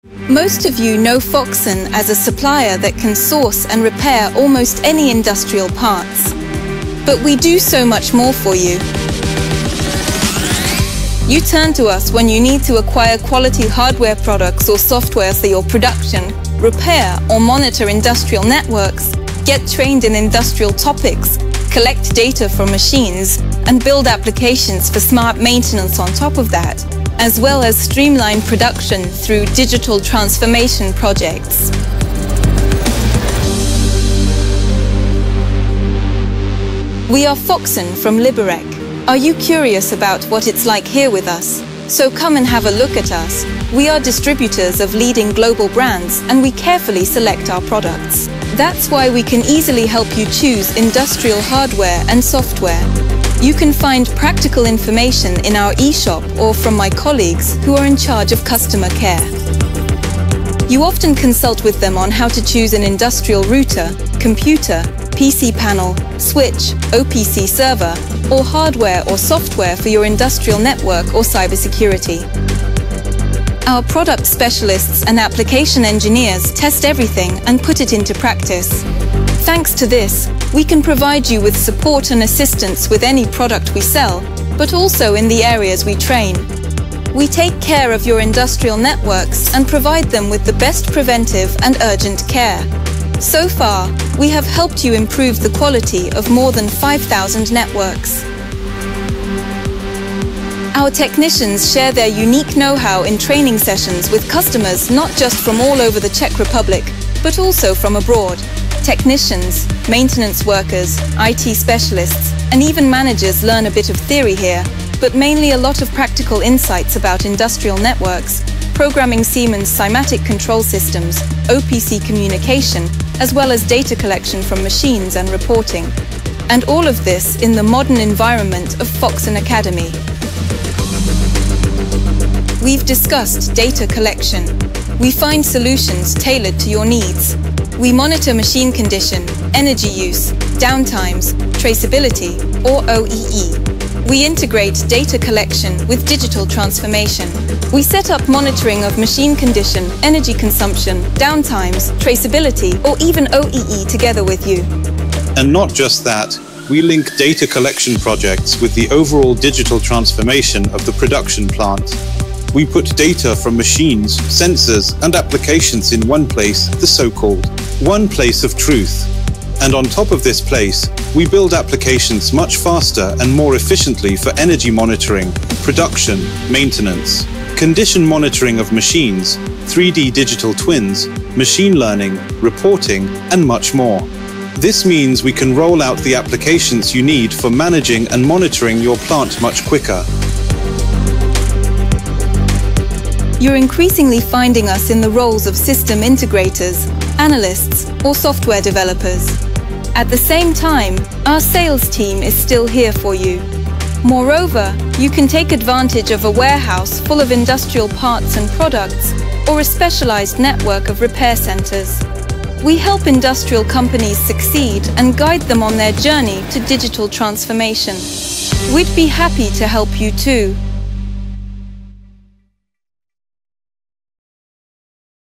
Most of you know Foxon as a supplier that can source and repair almost any industrial parts. But we do so much more for you. You turn to us when you need to acquire quality hardware products or software for your production, repair or monitor industrial networks, get trained in industrial topics, collect data from machines, and build applications for smart maintenance on top of that, as well as streamline production through digital transformation projects. We are Foxon from Liberec. Are you curious about what it's like here with us? So come and have a look at us. We are distributors of leading global brands, and we carefully select our products. That's why we can easily help you choose industrial hardware and software. You can find practical information in our e-shop or from my colleagues who are in charge of customer care. You often consult with them on how to choose an industrial router, computer, PC panel, switch, OPC server, or hardware or software for your industrial network or cybersecurity. Our product specialists and application engineers test everything and put it into practice. Thanks to this, we can provide you with support and assistance with any product we sell, but also in the areas we train. We take care of your industrial networks and provide them with the best preventive and urgent care. So far, we have helped you improve the quality of more than 5,000 networks. Our technicians share their unique know-how in training sessions with customers not just from all over the Czech Republic, but also from abroad. Technicians, maintenance workers, IT specialists, and even managers learn a bit of theory here, but mainly a lot of practical insights about industrial networks, programming Siemens cymatic control systems, OPC communication, as well as data collection from machines and reporting. And all of this in the modern environment of Foxon Academy. We've discussed data collection. We find solutions tailored to your needs. We monitor machine condition, energy use, downtimes, traceability, or OEE. We integrate data collection with digital transformation. We set up monitoring of machine condition, energy consumption, downtimes, traceability, or even OEE together with you. And not just that, we link data collection projects with the overall digital transformation of the production plant. We put data from machines, sensors, and applications in one place, the so-called one place of truth. And on top of this place, we build applications much faster and more efficiently for energy monitoring, production, maintenance, condition monitoring of machines, 3D digital twins, machine learning, reporting, and much more. This means we can roll out the applications you need for managing and monitoring your plant much quicker. You're increasingly finding us in the roles of system integrators, analysts, or software developers. At the same time, our sales team is still here for you. Moreover, you can take advantage of a warehouse full of industrial parts and products, or a specialized network of repair centers. We help industrial companies succeed and guide them on their journey to digital transformation. We'd be happy to help you too.